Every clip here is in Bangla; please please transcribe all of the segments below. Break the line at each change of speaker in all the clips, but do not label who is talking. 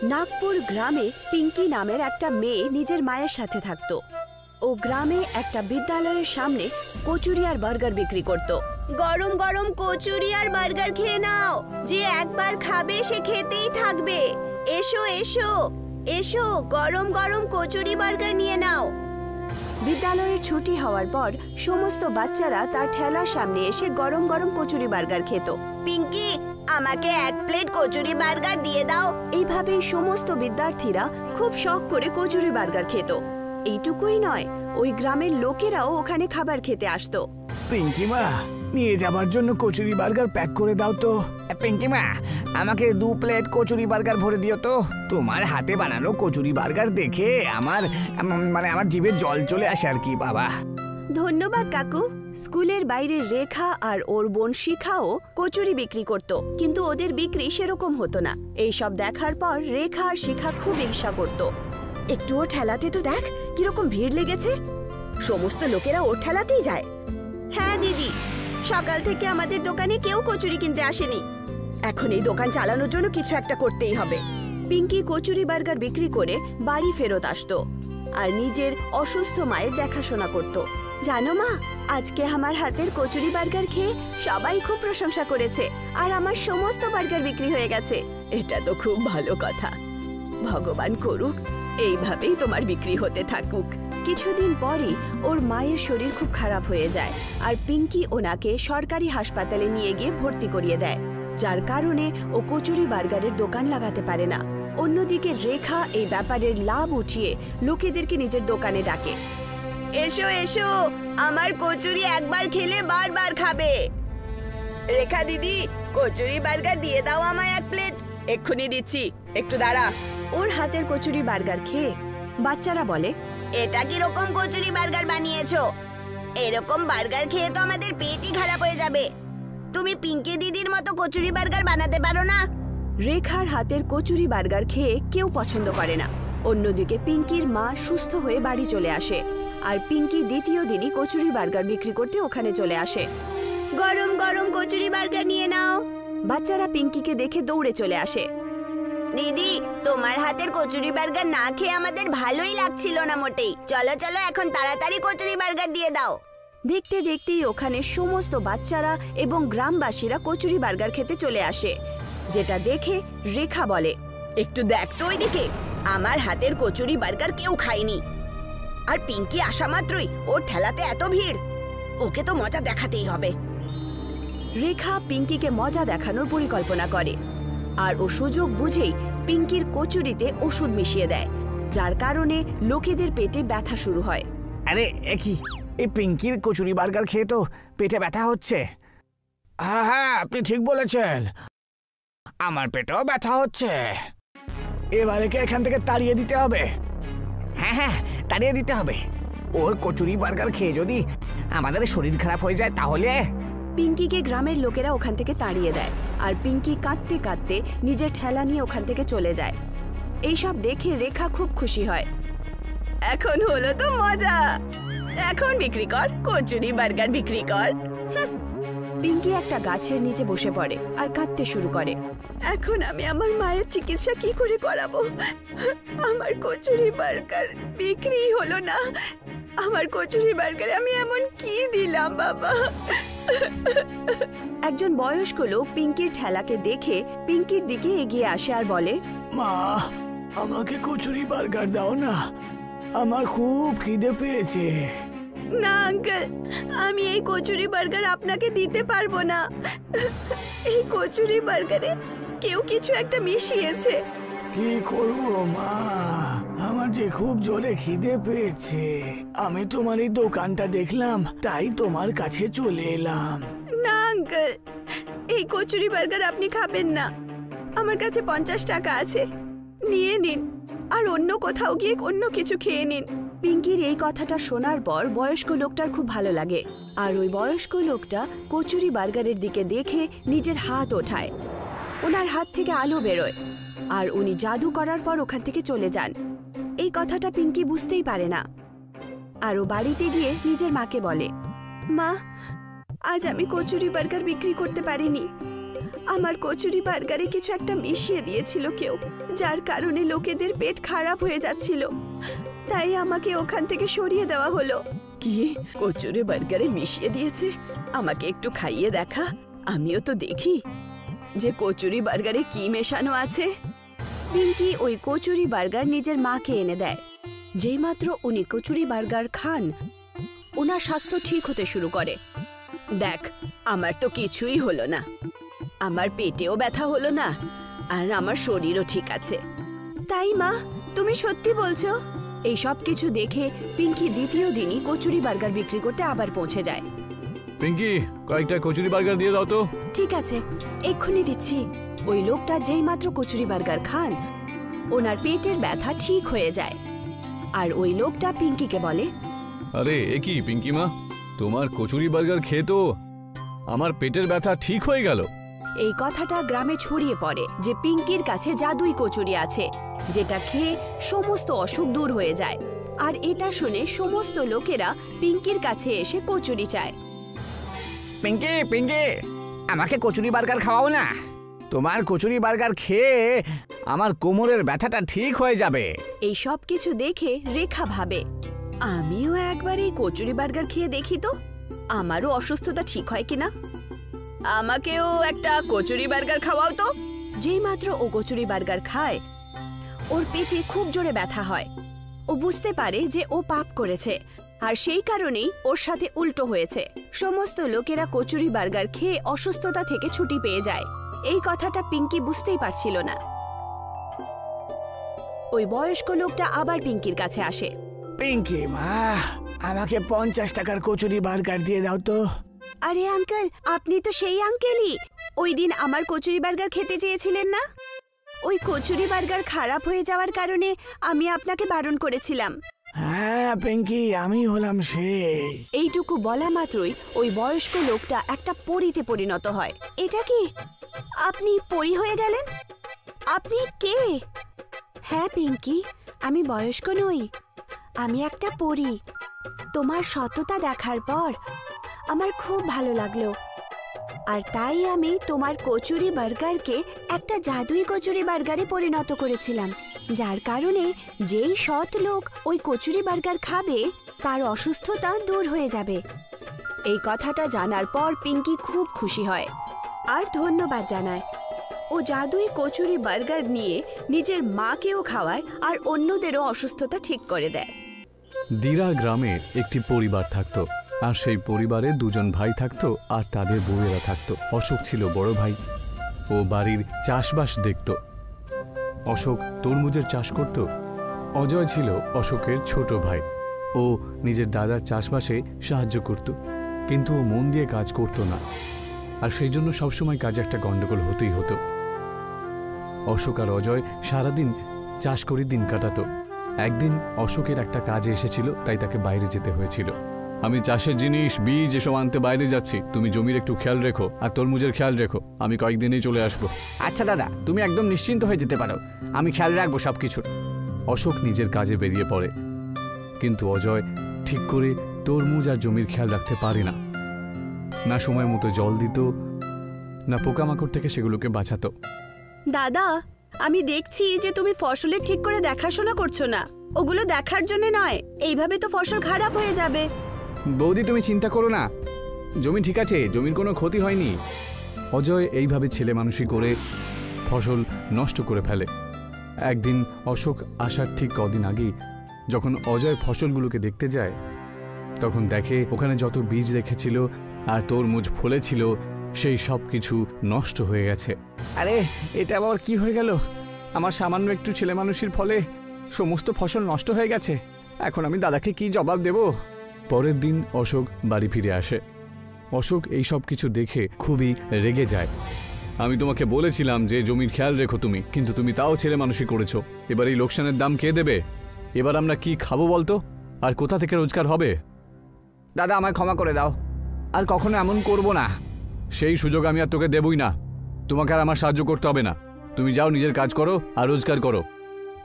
নাগপুর গ্রামে পিঙ্কি নামের একটা মেয়ে নিজের মায়ের সাথে থাকতো। ও গ্রামে একটা বিদ্যালয়ের সামনে কচুরি আর বার্গার বিক্রি করত। গরম গরম কচুরি আর বার্গার খেয়ে নাও, যে একবার খাবে সে খেতেই থাকবে। এসো এসো এসো, গরম গরম কচুরি বার্গার নিয়ে নাও। বিদ্যালয়ের ছুটি হওয়ার পর সমস্ত বাচ্চারা তার ঠেলার সামনে এসে গরম গরম কচুরি বার্গার খেত। পিঙ্কি, আমাকে এক প্লেট কচুরি বার্গার দিয়ে দাও। এইভাবেই সমস্ত বিদ্যার্থীরা খুব শখ করে কচুরি বার্গার খেত। এইটুকুই নয়, ওই গ্রামের লোকেরাও ওখানে খাবার খেতে আসতো।
পিঙ্কি মা, নিয়ে যাবার জন্য কচুরি বার্গার প্যাক করে দাও তো। পিঙ্কি মা, আমাকে 2 প্লেট কচুরি বার্গার ভরে দিও তো। তোমার হাতে বানানো কচুরি বার্গার দেখে আমার জিভে জল চলে আসে আর কি বাবা।
ধন্যবাদ কাকু। স্কুলের বাইরে রেখা আর ওর বোন শিখাও কচুরি বিক্রি করত, কিন্তু ওদের বিক্রি সেরকম হতো না। এইসব দেখার পর রেখা আর শিখা খুব ঈর্ষা করত। একটুও ঠেলাতে তো দেখ কিরকম ভিড় লেগেছে, সমস্ত লোকেরা ওর ঠেলাতেই যায়। হ্যাঁ দিদি, সকাল থেকে আমাদের দোকানে কেউ কচুরি কিনতে আসেনি। এখন এই দোকান চালানোর জন্য কিছু একটা করতেই হবে। পিঙ্কি কচুরি বার্গার বিক্রি করে বাড়ি ফেরত আসতো আর নিজের অসুস্থ মায়ের দেখাশোনা করত। জানো মা, আজকে আমার হাতের কচুরি বার্গার খেয়ে সবাই খুব প্রশংসা করেছে আর আমার সমস্ত বার্গার বিক্রি হয়ে গেছে। এটা তো খুব ভালো কথা। ভগবান করুক এইভাবেই তোমার বিক্রি হতে থাকুক। কিছুদিন পরই ওর মায়ের শরীর খুব খারাপ হয়ে যায় আর পিঙ্কি ওনাকে সরকারি হাসপাতালে নিয়ে গিয়ে ভর্তি করিয়ে দেয়, যার কারণে ও কচুরি বার্গারের দোকান লাগাতে পারে না। অন্যদিকে রেখা এই ব্যাপারের লাভ উঠিয়ে লোকেদেরকে নিজের দোকানে ডাকে। এসো এসো, আমার কচুরি একবার খেলে বারবার খাবে। রেখা দিদি, কচুরি বার্গার দিয়ে দাও আমায় 1 প্লেট। এক্ষুনি দিচ্ছি, একটু দাঁড়া। ওর হাতের কচুরি বার্গার খেয়ে বাচ্চারা বলে, এটা কি রকম কচুরি বার্গার বানিয়েছো? এরকম বার্গার খেয়ে তো আমাদের পেটই খারাপ হয়ে যাবে। তুমি পিঙ্কি দিদির মতো কচুরি বার্গার বানাতে পারো না? রেখার হাতের কচুরি বার্গার খেয়ে কেউ পছন্দ করে না। অন্যদিকে পিঙ্কির মা সুস্থ হয়ে বাড়ি চলে আসে আর পিঙ্কি দ্বিতীয় দিনই কচুরি বার্গার বিক্রি করতে ওখানে চলে আসে। গরম গরম কচুরি বার্গার নিয়ে নাও। বাচ্চারা পিঙ্কিকে দেখে দৌড়ে চলে আসে। দিদি, তোমার হাতের কচুরি বার্গার না খেয়ে আমাদের ভালোই লাগছিল না মোটেই। চলো চলো, এখন তাড়াতাড়ি কচুরি বার্গার দিয়ে দাও। দেখতে দেখতেই ওখানে সমস্ত বাচ্চারা এবং গ্রামবাসীরা কচুরি বার্গার খেতে চলে আসে, যেটা দেখে রেখা বলে, একটু দেখ তো ওইদিকে, আমার হাতের কচুরি বার্গার কেউ খায়নি। আর পিঙ্কি আসা মাত্রই ওর ঠেলাতে এত ভিড়, ওকে তো মজা দেখাতেই হবে। রেখা পিঙ্কিকে মজা দেখানোর পরিকল্পনা করে আর ও সুযোগ বুঝেই পিঙ্কির কচুরিতে ওষুধ মিশিয়ে দেয়, যার কারণে লোকেদের পেটে ব্যথা শুরু হয়।
আরে কি, এই পিঙ্কির কচুরি বার্গার খেয়ে তো পেটে ব্যথা হচ্ছে। হ্যাঁ, আপনি ঠিক বলেছেন, আমার পেটেও ব্যথা হচ্ছে। এবারে কে এখান থেকে তাড়িয়ে দিতে হবে। হ্যাঁ, তাড়িয়ে দিতে হবে। ওর কচুরি বার্গার খেয়ে যদি আমাদের শরীর খারাপ হয়ে যায় তাহলে।
পিঙ্কিকে গ্রামের লোকেরা ওখান থেকে তাড়িয়ে দেয় আর পিঙ্কি কাঁদতে কাঁদতে নিজের ঠেলা নিয়ে ওখান থেকে চলে যায়। এইসব দেখে রেখা খুব খুশি হয়। এখন হলো তো মজা, এখন বিক্রি কর, কচুরি বার্গার বিক্রি কর। পিঙ্কি একটা গাছের নিচে বসে পড়ে আর কাঁদতে শুরু করে। এখন আমি আমার মায়ের চিকিৎসা কি করে করাবো? আমার কচুরি বার্গার বিক্রি হলো না। আমার কচুরি বার্গারে আমি এমন কি দিলাম বাবা? একজন বয়স্ক লোক পিঙ্কির ঠেলাকে দেখে পিঙ্কির দিকে এগিয়ে আসে আর বলে,
মা, আমাকে কচুরি বার্গার দাও না, আমার খুব খিদে পেয়েছে।
না আঙ্কেল, আমি এই কচুরি বার্গার আপনাকে দিতে পারবো না। এই কচুরি বার্গারে কেউ কিছু একটা মিশিয়েছে।
কি করব মা, আমার যে খুব জোরে খিদে পেয়েছে। আমি তোমার এই দোকানটা দেখলাম, তাই তোমার কাছে চলে এলাম।
না আঙ্কেল, এই কচুরি বার্গার আপনি খাবেন না। আমার কাছে 50 টাকা আছে, নিয়ে নিন আর অন্য কোথাও গিয়ে অন্য কিছু খেয়ে নিন। পিঙ্কির এই কথাটা শোনার পর বয়স্ক লোকটার খুব ভালো লাগে আর ওই বয়স্ক লোকটা কচুরি বার্গারের দিকে দেখে নিজের হাত ওঠায়। ওনার হাত থেকে আলো বেরোয় আর উনি জাদু করার পর ওখান থেকে চলে যান। এই কথাটা পিঙ্কি বুঝতেই পারে না আর ও বাড়িতে গিয়ে নিজের মাকে বলে, মা, আজ আমি কচুরি বার্গার বিক্রি করতে পারিনি। আমার কচুরি বার্গারে কিছু একটা মিশিয়ে দিয়েছিল কেউ, যার কারণে লোকেদের পেট খারাপ হয়ে যাচ্ছিল। তাই আমাকে ওখান থেকে সরিয়ে দেওয়া হলো। কি কচুরি বার্গারে মিশিয়ে দিয়েছে? আমাকে একটু খাইয়ে দেখা, আমিও তো দেখি যে কচুরি বার্গারে কি মেশানো আছে। পিঙ্কি ওই কচুরি বার্গার নিজের মাকে এনে দেয়। যেই মাত্র উনি কচুরি বার্গার খান, ওনার স্বাস্থ্য ঠিক হতে শুরু করে। দেখ, আমার তো কিছুই হলো না, আমার পেটেও ব্যথা হলো না, আর আমার শরীরও ঠিক আছে। তাই মা, তুমি সত্যি বলছো? এই সব কিছু দেখে পিঙ্কি দ্বিতীয় দিনই কচুরি বার্গার বিক্রি করতে আবার পৌঁছে যায়।
পিঙ্কি, কয়েকটা কচুরি বার্গার দিয়ে দাও তো।
ঠিক আছে, এক্ষুনি দিচ্ছি। ওই লোকটা যেই মাত্র কচুরি বার্গার খান, ওনার পেটের ব্যথা ঠিক হয়ে যায়। আর ওই লোকটা পিঙ্কিকে বলে,
আরে এ কি পিঙ্কি মা, তোমার কচুরি বার্গার খেয়ে তো আমার পেটের ব্যথা ঠিক হয়ে গেল।
এই কথাটা গ্রামে ছড়িয়ে পড়ে যে পিঙ্কির কাছে জাদুই কচুরি আছে, যেটা খেয়ে সমস্ত অসুখ দূর হয়ে যায়। আর এটা শুনে সমস্ত লোকেরা পিঙ্কির কাছে এসে কচুরি চায়।
পিঙ্কি, পিঙ্কি, আমাকে কচুরি বার্গার খাওয়াও না। তোমার কচুরি বার্গার খেয়ে আমার কোমরের ব্যথাটা ঠিক হয়ে যাবে।
এই সব কিছু দেখে রেখা ভাবে, আমিও একবার এই কচুরি বার্গার খেয়ে দেখি তো, আমারও অসুস্থতা ঠিক হয় কিনা। আমাকেও একটা কচুরি বার্গার খাওয়াও তো। যেই মাত্র ও কচুরি বার্গার খায়, ওর পেটে খুব জোরে ব্যথা হয়। ও বুঝতে পারে যে ও পাপ করেছে, আর সেই কারণেই ওর সাথে উল্টো হয়েছে। সমস্ত লোকেরা কচুরি বার্গার খেয়ে অসুস্থতা থেকে ছুটি পেয়ে যায়। এই কথাটা পিঙ্কি বুঝতেই পারছিল না। ওই বয়স্ক লোকটা আবার পিঙ্কির কাছে আসে।
পিঙ্কি মা, আমাকে 50 টাকার কচুরি বার্গার দিয়ে দাও তো।
আরে আঙ্কেল, আপনি তো সেই আঙ্কেলই ওই দিন আমার কচুরি বার্গার খেতে চেয়েছিলেন না? ওই কচুরি বার্গার খারাপ হয়ে যাওয়ার কারণে আমি আপনাকে বারণ করেছিলাম।
হ্যাঁ পিঙ্কি, আমি হলাম সেই।
এইটুকু বলা মাত্রই ওই বয়স্ক লোকটা একটা পরীতে পরিণত হয়। এটা কি? আপনি পরী হয়ে গেলেন? আপনি কে? হ্যাঁ পিঙ্কি, আমি বয়স্ক নই, আমি একটা পরী। তোমার সততা দেখার পর আমার খুব ভালো লাগলো, আর তাই আমি তোমার কচুরি বার্গারকে একটা জাদুই কচুরি বার্গারে পরিণত করেছিলাম, যার কারণে যেই সৎ লোক ওই কচুরি বার্গার খাবে তার অসুস্থতা দূর হয়ে যাবে। এই কথাটা জানার পর পিঙ্কি খুব খুশি হয় আর ধন্যবাদ জানায়। ও জাদুই কচুরি বার্গার নিয়ে নিজের মাকেও খাওয়ায় আর অন্যদেরও অসুস্থতা ঠিক করে দেয়।
দিরা গ্রামে একটি পরিবার থাকতো, আর সেই পরিবারে দুজন ভাই থাকতো আর তাদের বউয়েরা থাকতো। অশোক ছিল বড় ভাই, ও বাড়ির চাষবাস দেখত। অশোক তরমুজের চাষ করত। অজয় ছিল অশোকের ছোট ভাই, ও নিজের দাদার চাষবাসে সাহায্য করত, কিন্তু ও মন দিয়ে কাজ করত না, আর সেই জন্য সবসময় কাজে একটা গন্ডগোল হতেই হতো। অশোক আর অজয় সারাদিন চাষ করে দিন কাটাতো। একদিন অশোকের একটা কাজে এসেছিল, তাই তাকে বাইরে যেতে হয়েছিল। আমি চাষের জিনিস, বীজ এসব আনতে বাইরে যাচ্ছি, তুমি জমির একটু খেয়াল রেখো আর তরমুজের খেয়াল রেখো, আমি কয়েকদিনেই চলে আসবো।
আচ্ছা দাদা, তুমি একদম নিশ্চিন্ত হয়ে যেতে পারো, আমি খেয়াল রাখবো সবকিছু।
অশোক নিজের কাজে বেরিয়ে পড়ে, কিন্তু অজয় ঠিক করে তরমুজ আর জমির খেয়াল রাখতে পারে না। না সময় মতো জল দিত, না পোকামাকড় থেকে সেগুলোকে বাঁচাতো।
দাদা, আমি দেখছি যে তুমি ফসলের ঠিক করে দেখাশোনা করছো না। ওগুলো দেখার জন্য নয়, এইভাবে তো ফসল খারাপ হয়ে যাবে।
বৌদি তুমি চিন্তা করো না, জমি ঠিক আছে, জমির কোনো ক্ষতি হয়নি।
অজয় এইভাবে ছেলে মানুষই করে ফসল নষ্ট করে ফেলে। একদিন অশোক আসার ঠিক কদিন আগেই যখন অজয় ফসলগুলোকে দেখতে যায়, তখন দেখে ওখানে যত বীজ রেখেছিল আর তরমুজ ফলেছিল সেই সব কিছু নষ্ট হয়ে গেছে।
আরে এটা আবার কি হয়ে গেল? আমার সামান্য একটু ছেলে মানুষের ফলে সমস্ত ফসল নষ্ট হয়ে গেছে। এখন আমি দাদাকে কি জবাব দেব?
পরের দিন অশোক বাড়ি ফিরে আসে। অশোক এই সব কিছু দেখে খুবই রেগে যায়। আমি তোমাকে বলেছিলাম যে জমির খেয়াল রেখো তুমি, কিন্তু তুমি তাও ছেলে মানুষই করেছো। এবার এই লোকসানের দাম কে দেবে? এবার আমরা কি খাবো বলতো? আর কোথা থেকে রোজগার হবে?
দাদা আমায় ক্ষমা করে দাও, আর কখনো এমন করব না।
সেই সুযোগ আমি আর তোকে দেবই না। তোমাকে আর আমার সাহায্য করতে হবে না, তুমি যাও নিজের কাজ করো আর রোজগার করো।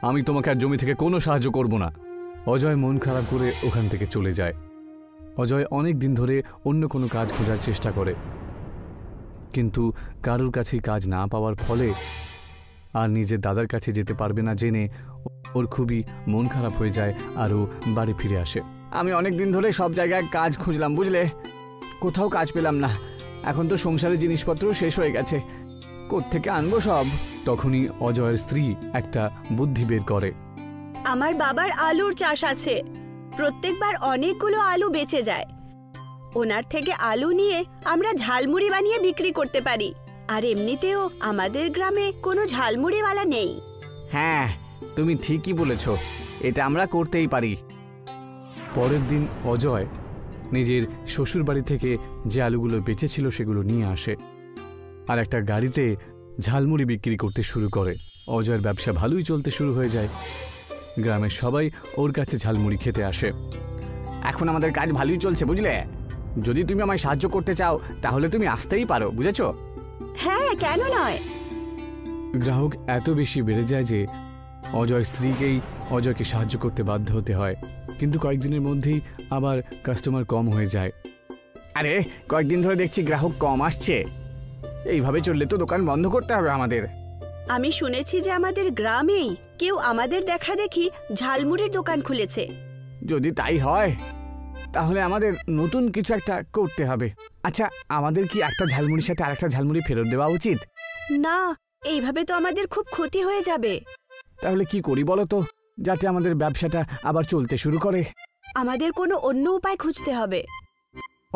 আমি তোমাকে আর জমি থেকে কোনো সাহায্য করব না। অজয় মন খারাপ করে ওখান থেকে চলে যায়। অজয় অনেক দিন ধরে অন্য কোনো কাজ খোঁজার চেষ্টা করে, কিন্তু কারোর কাছেই কাজ না পাওয়ার ফলে আর নিজের দাদার কাছে যেতে পারবে না জেনে ওর খুবই মন খারাপ হয়ে যায় আর ও বাড়ি ফিরে আসে।
আমি অনেক দিন ধরে সব জায়গায় কাজ খুঁজলাম, বুঝলে, কোথাও কাজ পেলাম না। এখন তো সংসারের জিনিসপত্র শেষ হয়ে গেছে, কোত্থেকে আনবো সব।
তখনই অজয়ের স্ত্রী একটা বুদ্ধি বের করে।
আমার বাবার আলুর চাষ আছে, প্রত্যেকবার অনেকগুলো আলু বেঁচে যায়। ওনার থেকে আলু নিয়ে আমরা ঝালমুড়ি বানিয়ে বিক্রি করতে পারি। আর এমনিতেও আমাদের গ্রামে কোনো ঝালমুড়িওয়ালা নেই।
হ্যাঁ, তুমি ঠিকই বলেছ, এটা আমরা করতেই পারি।
পরের দিন অজয় নিজের শ্বশুর বাড়ি থেকে যে আলুগুলো বেঁচেছিল সেগুলো নিয়ে আসে আর একটা গাড়িতে ঝালমুড়ি বিক্রি করতে শুরু করে। অজয়ের ব্যবসা ভালোই চলতে শুরু হয়ে যায়। গ্রামের সবাই ওর কাছে ঝালমুড়ি খেতে আসে।
এখন আমাদের কাজ ভালোই চলছে, বুঝলে। যদি তুমি আমায় সাহায্য করতে চাও তাহলে তুমি আসতেই পারো, বুঝেছো?
হ্যাঁ, কেন নয়।
গ্রাহক এত বেশি বেড়ে যায় যে অজয় স্ত্রীকেই অজয়কে সাহায্য করতে বাধ্য হতে হয়। কিন্তু কয়েকদিনের মধ্যেই আবার কাস্টমার কম হয়ে যায়।
আরে, কয়েকদিন ধরে দেখছি গ্রাহক কম আসছে। এইভাবে চললে তো দোকান বন্ধ করতে হবে আমাদের।
আমি শুনেছি যে আমাদের গ্রামেই কেউ আমাদের দেখা দেখি ঝালমুড়ির দোকান খুলেছে।
যদি তাই হয় তাহলে আমাদের নতুন কিছু একটা করতে হবে। আচ্ছা, আমাদের কি একটা ঝালমুড়ির সাথে আরেকটা ঝালমুড়ি ফেরত দেওয়া উচিত?
না, এইভাবে তো আমাদের খুব ক্ষতি হয়ে যাবে।
তাহলে কি করি বলো তো, যাতে আমাদের ব্যবসাটা আবার চলতে শুরু করে?
আমাদের কোনো অন্য উপায় খুঁজতে হবে।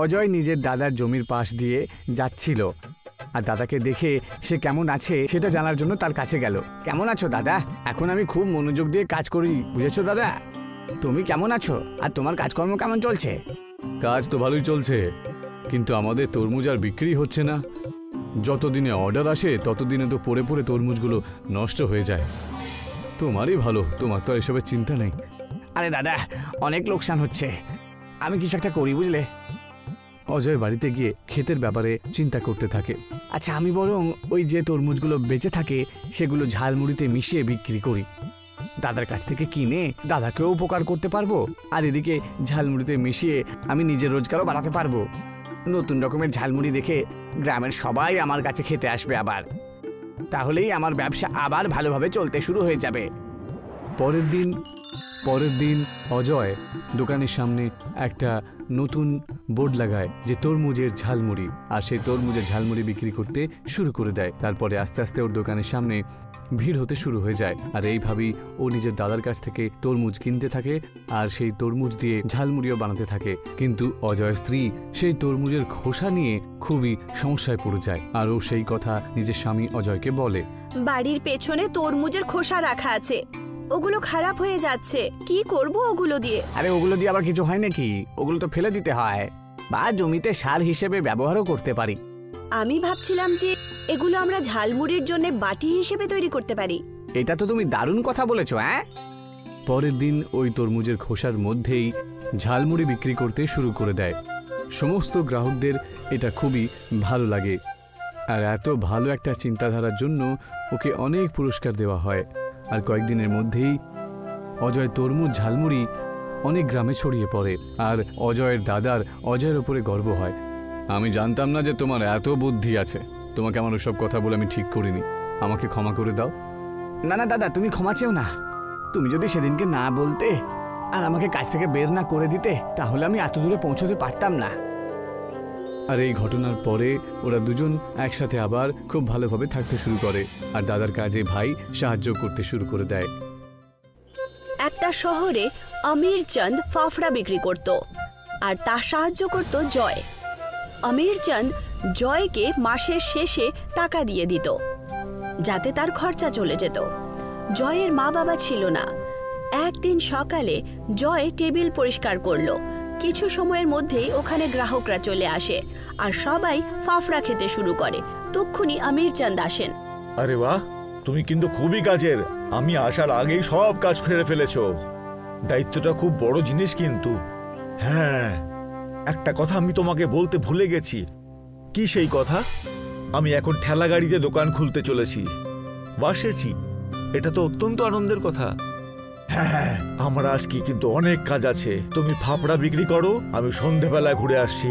অজয় নিজের দাদার জমির পাশ দিয়ে যাচ্ছিল আর দাদাকে দেখে সে কেমন আছে সেটা জানার জন্য তার কাছে গেল। কেমন আছো দাদা? এখন আমি খুব মনোযোগ দিয়ে কাজ করি, বুঝেছো দাদা? তুমি কেমন আছো আর তোমার কাজকর্ম কেমন চলছে?
কাজ তো ভালোই চলছে, কিন্তু আমাদের তরমুজ আর বিক্রি হচ্ছে না। যতদিনে অর্ডার আসে ততদিনে তো পড়ে পড়ে তরমুজগুলো নষ্ট হয়ে যায়। তোমারই ভালো, তোমার তো আর এসবের চিন্তা নেই।
আরে দাদা, অনেক লোকসান হচ্ছে, আমি কিছু একটা করি, বুঝলে।
অজয় বাড়িতে গিয়ে ক্ষেতের ব্যাপারে চিন্তা করতে থাকে।
আচ্ছা, আমি বরং ওই যে তরমুজগুলো বেঁচে থাকে সেগুলো ঝালমুড়িতে মিশিয়ে বিক্রি করি। দাদার কাছ থেকে কিনে দাদাকেও উপকার করতে পারবো আর এদিকে ঝালমুড়িতে মিশিয়ে আমি নিজের রোজগারও বাড়াতে পারবো। নতুন রকমের ঝালমুড়ি দেখে গ্রামের সবাই আমার কাছে খেতে আসবে আবার। তাহলেই আমার ব্যবসা আবার ভালোভাবে চলতে শুরু হয়ে যাবে।
পরের দিন অজয় দোকানের সামনে একটা নতুন বোর্ড লাগায় যে তরমুজের ঝালমুড়ি, আর সেই তরমুজের ঝালমুড়ি বিক্রি করতে শুরু করে দেয়। তারপরে আস্তে আস্তে ওর দোকানের সামনে ভিড় হতে শুরু হয়ে যায়। আর এইভাবেই ও নিজের দাদার কাছ থেকে তরমুজ কিনতে থাকে আর সেই তরমুজ দিয়ে ঝালমুড়িও বানাতে থাকে। কিন্তু অজয়ের স্ত্রী সেই তরমুজের খোসা নিয়ে খুবই সমস্যায় পড়ে যায় আর ও সেই কথা নিজের স্বামী অজয়কে বলে।
বাড়ির পেছনে তরমুজের খোসা রাখা আছে, ওগুলো খারাপ হয়ে যাচ্ছে, কি করব ওগুলো দিয়ে?
আরে, ওগুলো দিয়ে আবার কিছু হয় নাকি? ওগুলো তো ফেলে দিতে হয় বা জমিতে সার হিসেবে ব্যবহারও করতে পারি।
আমি ভাবছিলাম যে এগুলো আমরা ঝালমুড়ির জন্য বাটি হিসেবে তৈরি করতে পারি।
এটা তো তুমি দারুণ কথা বলেছো। হ্যাঁ,
পরের দিন ওই তরমুজের খোসার মধ্যেই ঝালমুড়ি বিক্রি করতে শুরু করে দেয়। সমস্ত গ্রাহকদের এটা খুবই ভালো লাগে আর এত ভালো একটা চিন্তাধারার জন্য ওকে অনেক পুরস্কার দেওয়া হয়। আর কয়েকদিনের মধ্যেই অজয় তরমুজ ঝালমুড়ি অনেক গ্রামে ছড়িয়ে পড়ে আর অজয়ের দাদার অজয়ের ওপরে গর্ব হয়। আমি জানতাম না যে তোমার এত বুদ্ধি আছে। তোমাকে আমার ওসব কথা বলে আমি ঠিক করিনি, আমাকে ক্ষমা করে দাও।
না না দাদা, তুমি ক্ষমা চেও না। তুমি যদি সেদিনকে না বলতে আর আমাকে কাজ থেকে বের না করে দিতে তাহলে আমি এত দূরে পৌঁছতে পারতাম না।
আর এই ঘটনার পরে ওরা দুজন একসাথে আবার খুব ভালোভাবে থাকতে শুরু করে আর দাদার কাজে ভাই সাহায্য করতে শুরু করে দেয়।
একটা শহরে আমির চাঁদ ফাফড়া বিক্রি করত আর তা সাহায্য করত জয়। আমির চাঁদ জয়কে মাসের শেষে টাকা দিয়ে দিত যাতে তার খরচা চলে যেত। জয়ের মা বাবা ছিল না। একদিন সকালে জয় টেবিল পরিষ্কার করলো। কিছু সময়ের মধ্যেই ওখানে গ্রাহকরা চলে আসে আর সবাই ফাফড়া খেতে শুরু করে। তক্ষুনি আমির চাঁদ আসেন।
আরে বাহ, তুমি কিন্তু খুবই কাজের। আমি আসার আগেই সব কাজ করে ফেলেছো। দায়িত্বটা খুব বড় জিনিস। কিন্তু হ্যাঁ, একটা কথা আমি তোমাকে বলতে ভুলে গেছি। কি সেই কথা? আমি এখন ঠেলা গাড়িতে দোকান খুলতে চলেছি। বাসেছি, এটা তো অত্যন্ত আনন্দের কথা। হ্যাঁ, আমার আজকে কিন্তু অনেক কাজ আছে। তুমি ফাফড়া বিক্রি করো, আমি সন্ধেবেলায় ঘুরে আসছি।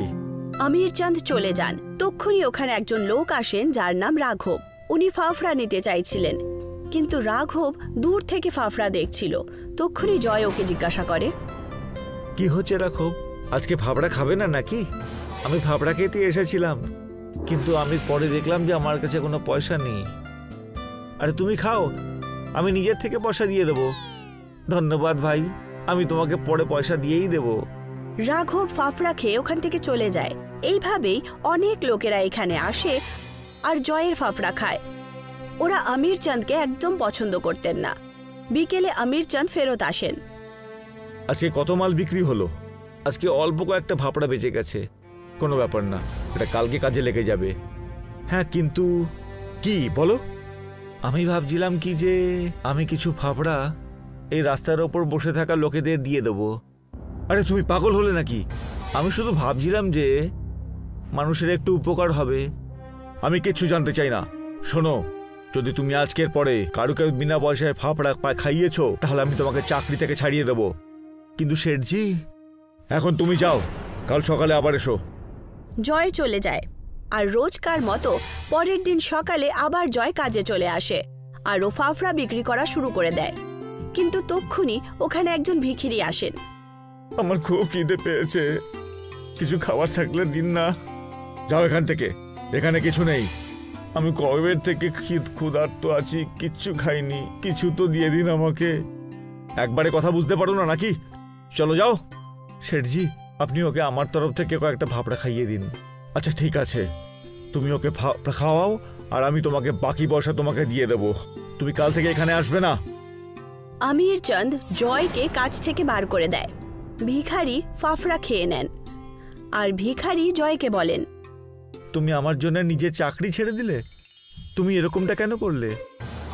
আমির চাঁদ চলে যান। তক্ষুনি ওখানে একজন লোক আসেন যার নাম রাঘব। উনি ফাফড়া নিতে চাইছিলেন। কিন্তু রাঘব দূর থেকে ফাফড়া দেখছিল। তক্ষুনি জয় ওকে জিজ্ঞাসা করে,
কি হচ্ছে রাঘব, আজকে ফাফড়া খাবে না নাকি? আমি ফাফড়া খেতে এসেছিলাম, কিন্তু আমি পরে দেখলাম যে আমার কাছে কোনো পয়সা নেই। আরে তুমি খাও, আমি নিজের থেকে পয়সা দিয়ে দেবো। ধন্যবাদ ভাই, আমি তোমাকে পরে পয়সা দিয়েই দেব।
রাঘব ফাফড়া খেয়ে ওখান থেকে চলে যায়। এইভাবেই অনেক লোকেরা এখানে আসে আর জয়ের ফাফড়া খায়। ওরা আমির চাঁদকে একদম পছন্দ করতেন না। বিকেলে আমির চাঁদ ফেরত আসেন।
আজকে কত মাল বিক্রি হলো? আজকে অল্প কয়েকটা ফাফড়া বেঁচে গেছে, কোনো ব্যাপার না, এটা কালকে কাজে লেগে যাবে। হ্যাঁ, কিন্তু কি বলো? আমি ভাবছিলাম কি যে আমি কিছু ফাফড়া এই রাস্তার ওপর বসে থাকা লোকেদের দিয়ে দেবো। আরে তুমি পাগল হলে নাকি? আমি শুধু ভাবছিলাম যে মানুষের একটু উপকার হবে। আমি কিচ্ছু জানতে চাই না। শোনো, যদি তুমি আজকের পরে কারুকে বিনা পয়সায় ফাফড়া খাইয়েছো, তাহলে আমি তোমাকে চাকরি থেকে ছাড়িয়ে দেবো। কিন্তু শেঠজি, এখন তুমি যাও, কাল সকালে আবার এসো।
জয় চলে যায় আর রোজকার মতো পরের দিন সকালে আবার জয় কাজে চলে আসে আর ও ফাফড়া বিক্রি করা শুরু করে দেয়। কিন্তু তক্ষুনি ওখানে একজন ভিখিরি আসেন।
আমার খুব খিদে পেয়েছে, কিছু খাবার থাকলে দিন না। যাও এখান থেকে, এখানে কিছু নেই। আমি কবের থেকে ক্ষুধার্ত আছি, কিচ্ছু খাইনি, কিছু তো দিয়ে দিন আমাকে। একবারে কথা বুঝতে পারো না নাকি? চলো যাও। শেঠজি, আপনি ওকে আমার তরফ থেকে কয়েকটা ফাফড়া খাইয়ে দিন। আচ্ছা ঠিক আছে, তুমি ওকে খাওয়াও আর আমি তোমাকে বাকি পয়সা তোমাকে দিয়ে দেবো। তুমি কাল থেকে এখানে আসবে না।
আমির চাঁদ জয়কে কাজ থেকে বার করে দেয়। ভিখারি ফাফড়া খেয়ে নেন আর ভিখারি জয়কে বলেন,
তুমি আমার জন্য নিজের চাকরি ছেড়ে দিলে? তুমি এরকমটা কেন করলে?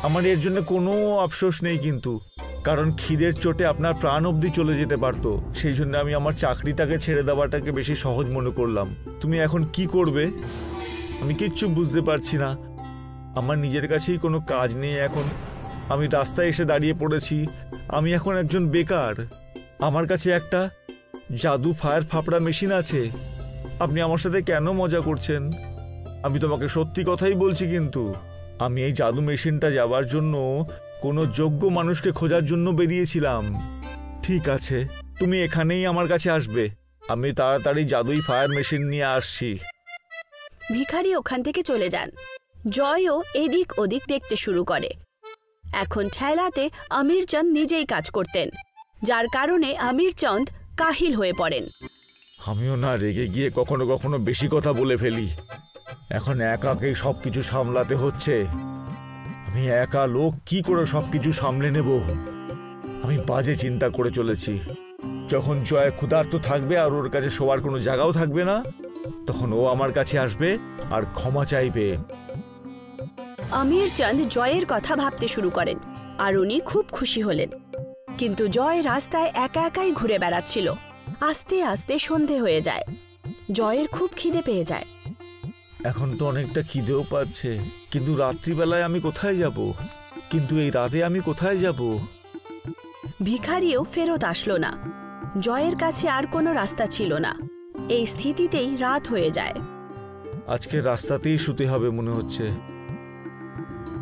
আমার এর জন্য কোনো আফসোস নেই, কিন্তু কারণ খিদের চোটে আপনার প্রাণ অবধি চলে যেতে পারতো। সেই জন্য আমি আমার চাকরিটাকে ছেড়ে দেওয়াটাকে বেশি সহজ মনে করলাম। তুমি এখন কি করবে আমি কিচ্ছু বুঝতে পারছি না। আমার নিজের কাছেই কোনো কাজ নেই এখন। আমি রাস্তায় এসে দাঁড়িয়ে পড়েছি। আমি এখন একজন বেকার। আমার কাছে একটা জাদু ফায়ার ফাফড়া মেশিন আছে। আপনি আমার সাথে কেন মজা করছেন? আমি তোমাকে সত্যি কথাই বলছি, কিন্তু আমি এই জাদু মেশিনটা যাওয়ার জন্য কোনো যোগ্য মানুষকে খোঁজার জন্য বেরিয়েছিলাম। ঠিক আছে, তুমি এখানেই আমার কাছে আসবে। আমি তাড়াতাড়ি জাদুই ফায়ার মেশিন নিয়ে আসছি।
ভিখারি ওখান থেকে চলে যান। জয়ও এদিক ওদিক দেখতে শুরু করে। এখন ঠেলাতে আমির চাঁদ নিজেই কাজ করতেন, যার কারণে আমির চাঁদ কাহিল হয়ে পড়েন।
আমিও না রেগে গিয়ে কখনো কখনো বেশি কথা বলে ফেলি। এখন একাকেই সবকিছু সামলাতে হচ্ছে। আমি একা লোক, কি করে সবকিছু সামলে নেব? আমি বাজে চিন্তা করে চলেছি। যখন জয় ক্ষুধার্ত থাকবে আর ওর কাছে শোয়ার কোনো জায়গাও থাকবে না, তখন ও আমার কাছে আসবে আর ক্ষমা চাইবে।
আমির চাঁদ জয়ের কথা ভাবতে শুরু করেন আর উনি খুব খুশি হলেন। কিন্তু জয় রাস্তায় একা একাই ঘুরে বেড়াচ্ছিল। আস্তে আস্তে সন্ধে হয়ে যায়। জয়ের খুব খিদে পেয়ে যায়।
এখন তো অনেকটা খিদেও পাচ্ছে, কিন্তু রাত্রিবেলায় আমি কোথায় যাব? কিন্তু এই রাতে আমি কোথায় যাব?
ভিখারিও ফেরত আসলো না। জয়ের কাছে আর কোনো রাস্তা ছিল না। এই স্থিতিতেই রাত হয়ে যায়।
আজকে রাস্তাতেই শুতে হবে মনে হচ্ছে।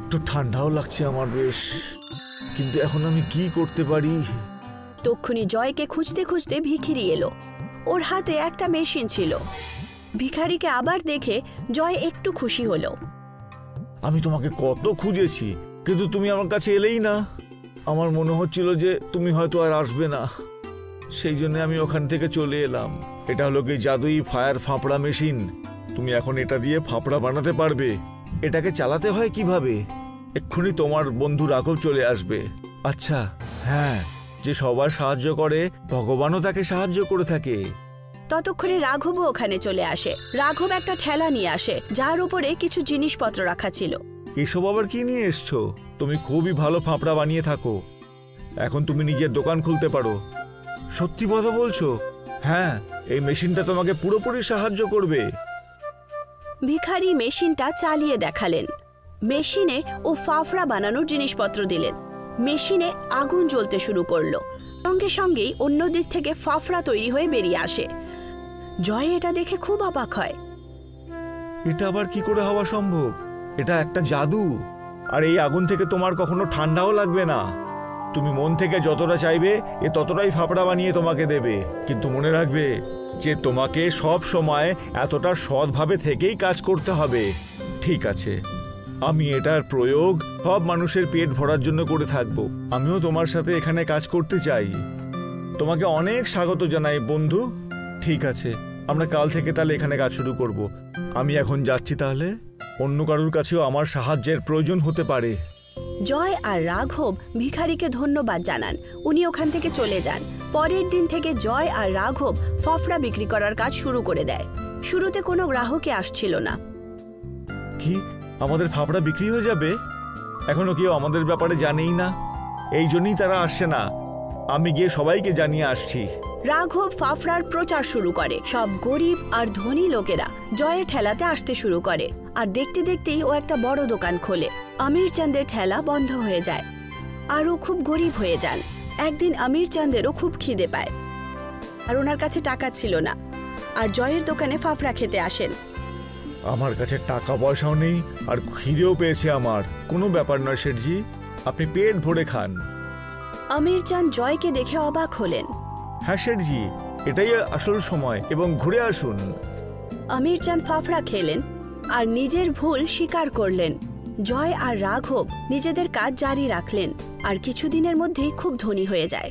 একটু ঠান্ডাও লাগছে আমার বেশ, কিন্তু এখন আমি কি করতে পারি?
তক্ষুনি জয়কে খুঁজতে খুঁজতে ভিখিরি এলো। ওর হাতে একটা মেশিন ছিল। ভিখারিকে আবার দেখে জয় একটু খুশি হলো।
আমি তোমাকে কত খুঁজেছি, কিন্তু তুমি আমার কাছে এলেই না। আমার মনে হচ্ছিল যে তুমি হয়তো আর আসবে না, সেই জন্য আমি ওখান থেকে চলে এলাম। এটা হলো কি জাদুই ফায়ার ফাফড়া মেশিন। তুমি এখন এটা দিয়ে ফাফড়া বানাতে পারবে। এটাকে চালাতে হয় কিভাবে? এক্ষুনি তোমার বন্ধু রাঘব চলে আসবে। আচ্ছা হ্যাঁ, যে সবার সাহায্য করে ভগবানও তাকে সাহায্য করে থাকে।
ততক্ষণে রাঘবও ওখানে চলে আসে। রাঘব একটা ঠেলা নিয়ে আসে, যার উপরে কিছু জিনিসপত্র রাখা ছিল।
এসব আবার কি নিয়ে এসছো? তুমি খুবই ভালো ফাফড়া বানিয়ে থাকো, এখন তুমি নিজের দোকান খুলতে পারো। সত্যি কথা বলছো? হ্যাঁ, এই মেশিনটা তোমাকে পুরোপুরি সাহায্য করবে।
ভিখারি মেশিনটা চালিয়ে দেখালেন। মেশিনে ও ফাফড়া বানানোর জিনিসপত্র দিলেন। মেশিনে আগুন জ্বলতে শুরু করলো। সঙ্গে সঙ্গেই অন্য দিক থেকে ফাফড়া তৈরি হয়ে বেরিয়ে আসে। জয় এটা দেখে খুব অবাক হয়।
এটা আবার কি করে হওয়া সম্ভব? এটা একটা জাদু। আর এই আগুন থেকে তোমার কখনো ঠান্ডাও লাগবে না। তুমি মন থেকে যতটা চাইবে এ ততটাই ফাফড়া বানিয়ে তোমাকে দেবে। কিন্তু মনে রাখবে যে তোমাকে সব সময় এতটা সৎভাবে থেকেই কাজ করতে হবে। ঠিক আছে, আমি এটার প্রয়োগ সব মানুষের পেট ভরার জন্য করে থাকবো। আমিও তোমার সাথে এখানে কাজ করতে চাই। তোমাকে অনেক স্বাগত জানাই বন্ধু। ঠিক আছে, আমরা কাল থেকে তাহলে এখানে কাজ শুরু করব। আমি এখন যাচ্ছি, তাহলে অন্য কারোর কাছেও আমার সাহায্যের প্রয়োজন হতে পারে।
জয় আর রাঘব ভিখারিকে ধন্যবাদ জানান। উনি ওখান থেকে চলে যান। পরের দিন থেকে জয় আর রাঘব ফাফড়া বিক্রি করার কাজ শুরু করে দেয়। শুরুতে কোনো গ্রাহকই আসছিল না।
কি আমাদের ফাফড়া বিক্রি হয়ে যাবে? এখনো কেউ আমাদের ব্যাপারে জানেই না, এই জন্যই তারা আসছে না। আমি গিয়ে সবাইকে জানিয়ে আসছি।
রাঘব ফাফড়ার প্রচার শুরু করে। সব গরিব আর ধনী লোকেরা জয়ের ঠেলাতে আসতে শুরু করে। আর দেখতে দেখতেই ও একটা বড় দোকান খোলে। আমির চাঁদের ঠেলা বন্ধ হয়ে যায় আর ও খুব গরিব হয়ে যান। একদিন আমির চাঁদেরও খুব খিদে পায় আর ওনার কাছে টাকা ছিল না, আর জয়ের দোকানে ফাফড়া খেতে আসেন।
আমার কাছে টাকা পয়সাও নেই আর খিদেও পেয়েছে আমার। কোনো ব্যাপার নয় শেঠজি, আপনি পেট ভরে খান।
আমির চাঁদ জয়কে দেখে অবাক হলেন।
হ্যাঁ শেঠজি, এটাই আসল সময় এবং ঘুরে আসুন।
আমির চাঁদ ফাফড়া খেলেন আর নিজের ভুল স্বীকার করলেন। জয় আর রাঘব নিজেদের কাজ জারি রাখলেন আর কিছুদিনের মধ্যেই খুব ধনী হয়ে যায়।